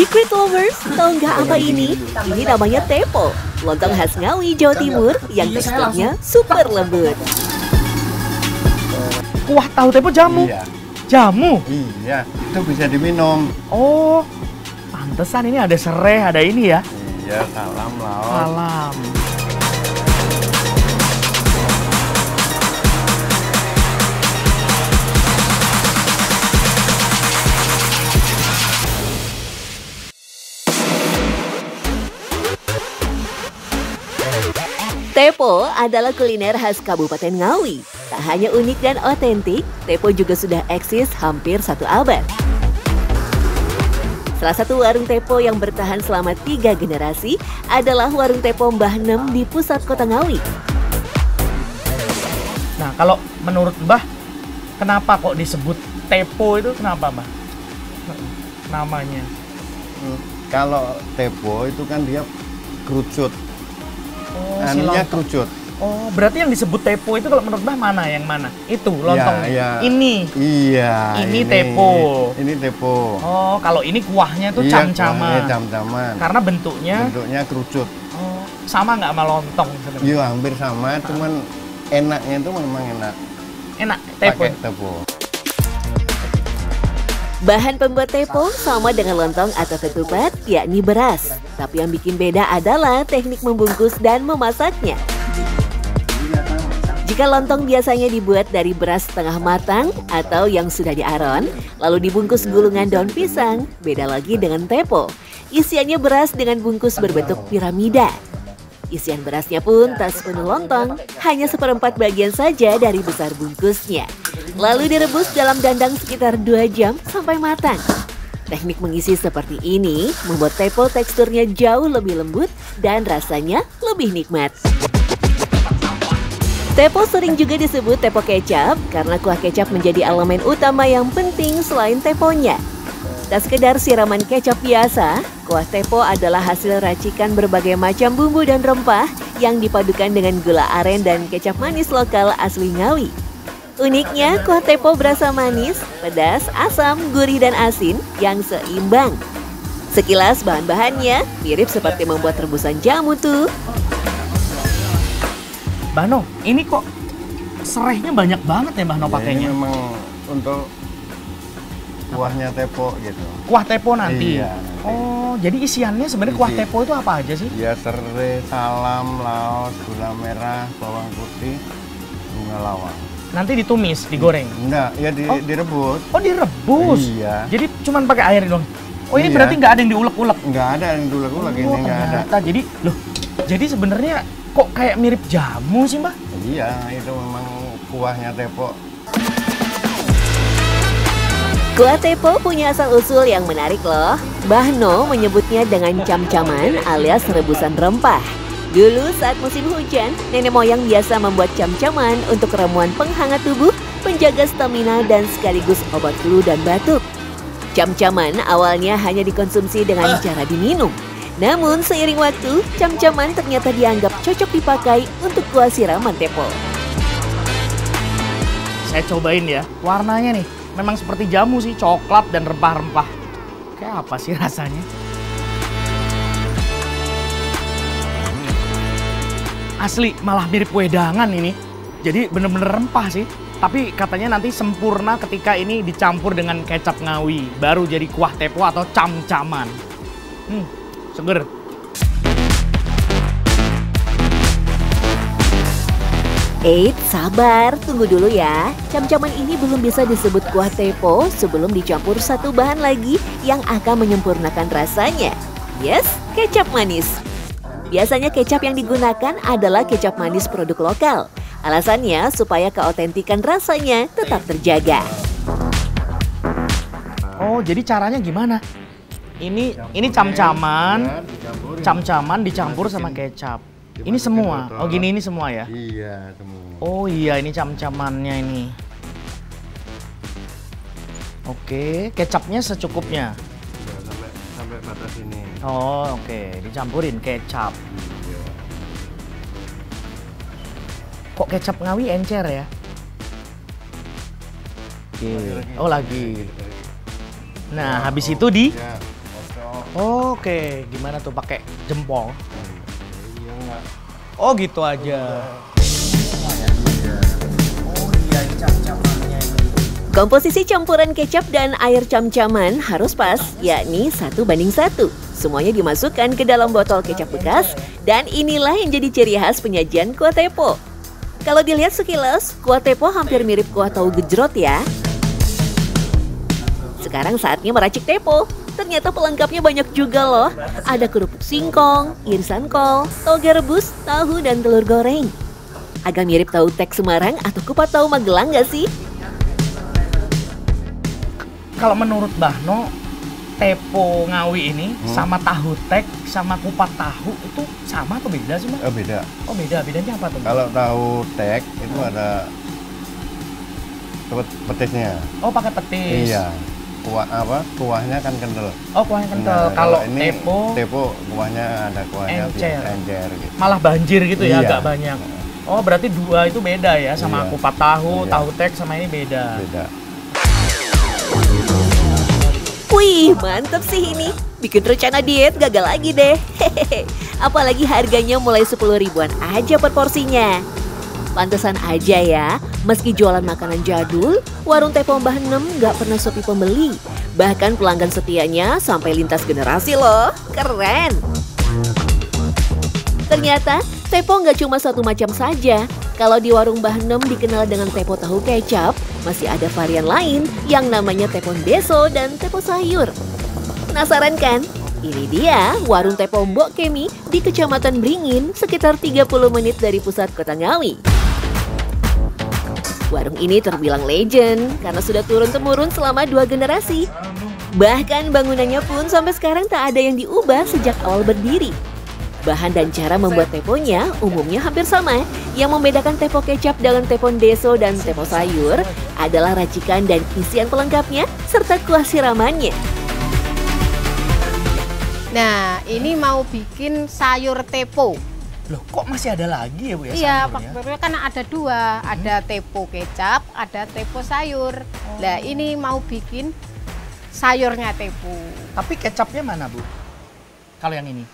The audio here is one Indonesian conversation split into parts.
Secret lovers, tahu nggak apa ini? Ini namanya tepo, lontong khas Ngawi, Jawa Timur yang teksturnya super lembut. Kuah tahu tepo jamu? Iya. Jamu? Iya, itu bisa diminum. Oh, pantesan ini ada serai, ada ini ya? Iya, salam laos. Salam. Tepo adalah kuliner khas Kabupaten Ngawi. Tak hanya unik dan otentik, tepo juga sudah eksis hampir 1 abad. Salah satu warung tepo yang bertahan selama 3 generasi adalah warung tepo Mbah Nem di pusat kota Ngawi. Nah, kalau menurut Mbah, kenapa kok disebut tepo itu? Kenapa, Mbah? Namanya. Kalau tepo itu kan dia kerucut. Oh, Anunya kerucut. Oh, berarti yang disebut tepo itu kalau menurut Mbah mana? Yang mana? Itu, lontong. Ya. Ini. Iya. Ini tepo. Ini tepo. Oh, kalau ini kuahnya tuh Iya, cam-caman. kuahnya cam-caman. Karena bentuknya kerucut. oh, sama nggak sama lontong sebenarnya? Iya, hampir sama, cuman enaknya itu memang enak. Enak, tepo. Pakai tepo. Bahan pembuat tepo sama dengan lontong atau ketupat, yakni beras. Tapi yang bikin beda adalah teknik membungkus dan memasaknya. Jika lontong biasanya dibuat dari beras setengah matang atau yang sudah diaron, lalu dibungkus gulungan daun pisang, beda lagi dengan tepo. Isiannya beras dengan bungkus berbentuk piramida. Isian berasnya pun tak sepenuh lontong, hanya 1/4 bagian saja dari besar bungkusnya. Lalu direbus dalam dandang sekitar 2 jam sampai matang. Teknik mengisi seperti ini membuat tepo teksturnya jauh lebih lembut dan rasanya lebih nikmat. Tepo sering juga disebut tepo kecap karena kuah kecap menjadi elemen utama yang penting selain teponya. Tak sekedar siraman kecap biasa, kuah tepo adalah hasil racikan berbagai macam bumbu dan rempah yang dipadukan dengan gula aren dan kecap manis lokal asli Ngawi. Uniknya, kuah tepo berasa manis, pedas, asam, gurih, dan asin yang seimbang. Sekilas bahan-bahannya mirip seperti membuat rebusan jamu tuh. Mbah No, ini kok serainya banyak banget ya Mbah No pakainya? Ini memang untuk kuahnya tepo gitu. Kuah tepo nanti? Iya. Oh, jadi isiannya sebenarnya kuah tepo itu apa aja sih? Ya serai, salam, laos, gula merah, bawang putih, bunga lawang. Nanti ditumis, digoreng? Enggak, ya direbus. Oh, direbus? Iya. Jadi cuman pakai air dong? Oh, ini Iya. berarti nggak ada yang diulek-ulek? Nggak ada yang dulek-ulek, ini nggak ada. ternyata. Jadi sebenarnya kok kayak mirip jamu sih, Mbah? Iya, itu memang kuahnya tepo. Kuah tepo punya asal-usul yang menarik loh. Mbah No menyebutnya dengan cam-caman alias rebusan rempah. Dulu saat musim hujan, nenek moyang biasa membuat cam-caman untuk ramuan penghangat tubuh, penjaga stamina, dan sekaligus obat flu dan batuk. Cam-caman awalnya hanya dikonsumsi dengan cara diminum. Namun seiring waktu, cam-caman ternyata dianggap cocok dipakai untuk kuah siraman tepo. Saya cobain ya, warnanya nih memang seperti jamu sih, coklat dan rempah-rempah. Kayak apa sih rasanya? Asli, malah mirip wedangan ini. Jadi bener-bener rempah sih. Tapi katanya nanti sempurna ketika ini dicampur dengan kecap Ngawi. Baru jadi kuah tepo atau cam-caman. Seger. Sabar, tunggu dulu ya. Cam-caman ini belum bisa disebut kuah tepo sebelum dicampur satu bahan lagi yang akan menyempurnakan rasanya. Yes, kecap manis. Biasanya kecap yang digunakan adalah kecap manis produk lokal. Alasannya supaya keautentikan rasanya tetap terjaga. Oh, jadi caranya gimana? Ini cam-caman dicampur sama kecap. Ini semua. Oh, gini ini semua ya? Iya, semua. Oh iya, ini cam-camannya ini. Oke, kecapnya secukupnya. Sampai batas ini. Oh, oke, dicampurin kecap. Iya. Kok kecap Ngawi encer ya? Oke. Oh, lagi. Nah, habis itu di Ya, kocok. Oke, gimana tuh pakai jempol? Iya enggak. Oh gitu aja. Komposisi campuran kecap dan air cam-caman harus pas, yakni 1:1. Semuanya dimasukkan ke dalam botol kecap bekas, dan inilah yang jadi ciri khas penyajian kuah tepo. Kalau dilihat sekilas, kuah tepo hampir mirip kuah tahu gejrot ya. Sekarang saatnya meracik tepo. Ternyata pelengkapnya banyak juga loh. Ada kerupuk singkong, irisan kol, toge rebus, tahu, dan telur goreng. Agak mirip tahu tek Semarang atau kupat tahu Magelang nggak sih? Kalau menurut Bahno, tepo Ngawi ini sama tahu tek sama kupat tahu itu sama atau beda sih, Mas? Beda. Oh beda, bedanya apa tuh? Kalau tahu tek itu ada petisnya. Oh pakai petis. Iya. Kuahnya kan kental. Oh kuahnya kental. Nah, kalau ini tepo kuahnya ada kuahnya encer. encer gitu. Malah banjir gitu ya, Iya. agak banyak. Oh berarti dua itu beda ya, sama Iya. kupat tahu, Iya. tahu tek sama ini beda. Beda. Wih, mantep sih ini. Bikin rencana diet gagal lagi deh. Hehehe. Apalagi harganya mulai 10 ribuan aja per porsinya. Pantesan aja ya, meski jualan makanan jadul, warung Tepo Mbah Nem nggak pernah sepi pembeli. Bahkan pelanggan setianya sampai lintas generasi loh, keren. Ternyata tepo nggak cuma satu macam saja. Kalau di warung Mbah Nem dikenal dengan tepo tahu kecap, masih ada varian lain yang namanya tepon deso dan tepo sayur. Penasaran kan? Ini dia warung tepo Mbok Kemi di Kecamatan Beringin, sekitar 30 menit dari pusat kota Ngawi. Warung ini terbilang legend karena sudah turun-temurun selama 2 generasi. Bahkan bangunannya pun sampai sekarang tak ada yang diubah sejak awal berdiri. Bahan dan cara membuat teponya umumnya hampir sama. Yang membedakan tepo kecap dengan tepon deso dan tepo sayur adalah racikan dan isian pelengkapnya serta kuah siramannya. Nah, ini mau bikin sayur tepo. Loh kok masih ada lagi ya Bu ya? Iya, sayurnya? faktornya kan ada 2, ada tepo kecap, ada tepo sayur. Nah, ini mau bikin sayurnya tepo. Tapi kecapnya mana Bu? Kalau yang ini?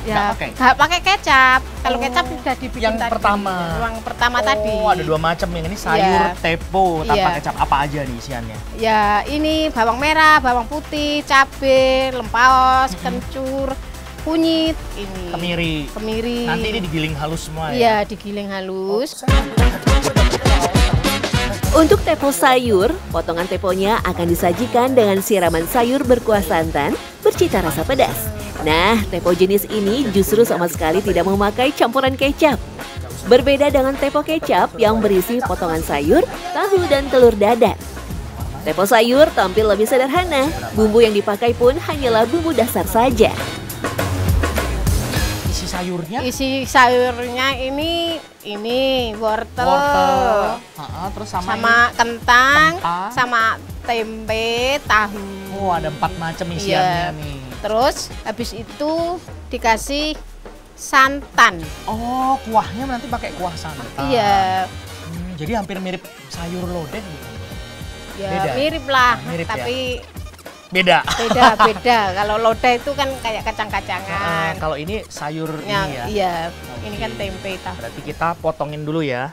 Ya, pakai? nggak pakai kecap. Kalau kecap udah dibikin yang tadi. pertama. Yang pertama tadi. Oh ada 2 macam, yang ini sayur Iya. tepo tanpa Iya. kecap. Apa aja nih isiannya? Ya, ini bawang merah, bawang putih, cabai, lempaos, kencur, kunyit, ini Kemiri. Nanti ini digiling halus semua ya? Iya, digiling halus. Untuk tepo sayur, potongan teponya akan disajikan dengan siraman sayur berkuah santan bercita rasa pedas. Nah, tepo jenis ini justru sama sekali tidak memakai campuran kecap. Berbeda dengan tepo kecap yang berisi potongan sayur, tahu, dan telur dadar. Tepo sayur tampil lebih sederhana, bumbu yang dipakai pun hanyalah bumbu dasar saja. Isi sayurnya? Isi sayurnya ini wortel. Terus Sama ini? kentang, Kentang. sama tempe, tahu. Oh ada 4 macam isiannya nih. Terus habis itu dikasih santan. Oh kuahnya nanti pakai kuah santan. Iya, Jadi hampir mirip sayur lodeh gitu. ya Beda? mirip lah, Mirip ya? tapi Beda. beda. Kalau lodeh itu kan kayak kacang-kacangan. Kalau ini sayur Ya, ini ya. iya, ini kan tempe tahu. Berarti kita potongin dulu ya.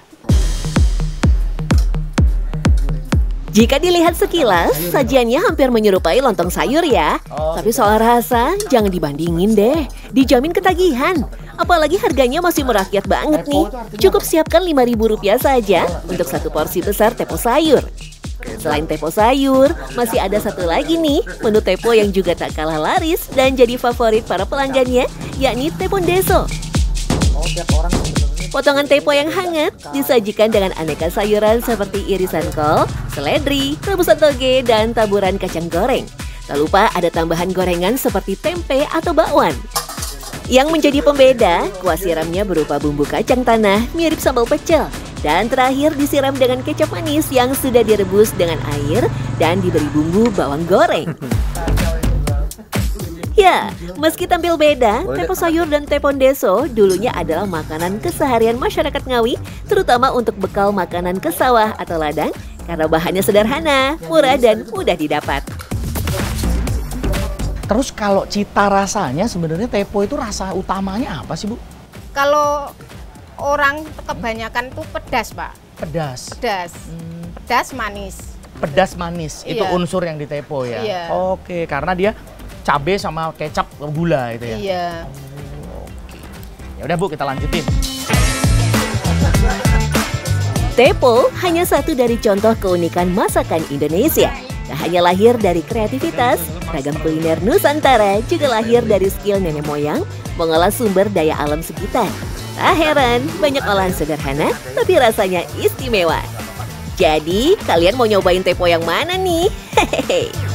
Jika dilihat sekilas, sajiannya hampir menyerupai lontong sayur ya. Tapi soal rasa, jangan dibandingin deh. Dijamin ketagihan. Apalagi harganya masih merakyat banget nih. Cukup siapkan Rp5.000 saja untuk satu porsi besar tepo sayur. Selain tepo sayur, masih ada satu lagi nih menu tepo yang juga tak kalah laris dan jadi favorit para pelanggannya, yakni tepon deso. Potongan tepo yang hangat disajikan dengan aneka sayuran seperti irisan kol, seledri, rebusan toge, dan taburan kacang goreng. Tak lupa ada tambahan gorengan seperti tempe atau bakwan. Yang menjadi pembeda, kuah siramnya berupa bumbu kacang tanah mirip sambal pecel. Dan terakhir disiram dengan kecap manis yang sudah direbus dengan air dan diberi bumbu bawang goreng. Ya, meski tampil beda, tepo sayur dan tepon deso dulunya adalah makanan keseharian masyarakat Ngawi, terutama untuk bekal makanan ke sawah atau ladang, karena bahannya sederhana, murah, dan mudah didapat. Terus kalau cita rasanya sebenarnya tepo itu rasa utamanya apa sih, Bu? Kalau orang kebanyakan tuh pedas, Pak. Pedas. Pedas. Pedas manis. Pedas manis, itu Iya. unsur yang di tepo ya? Iya. Oke, karena dia cabai sama kecap gula itu ya? Iya. Ya udah Bu, kita lanjutin. Tepo hanya satu dari contoh keunikan masakan Indonesia. Tak hanya lahir dari kreativitas, ragam kuliner Nusantara juga lahir dari skill nenek moyang mengolah sumber daya alam sekitar. Tak heran, banyak olahan sederhana tapi rasanya istimewa. Jadi, kalian mau nyobain tepo yang mana nih? Hehehe.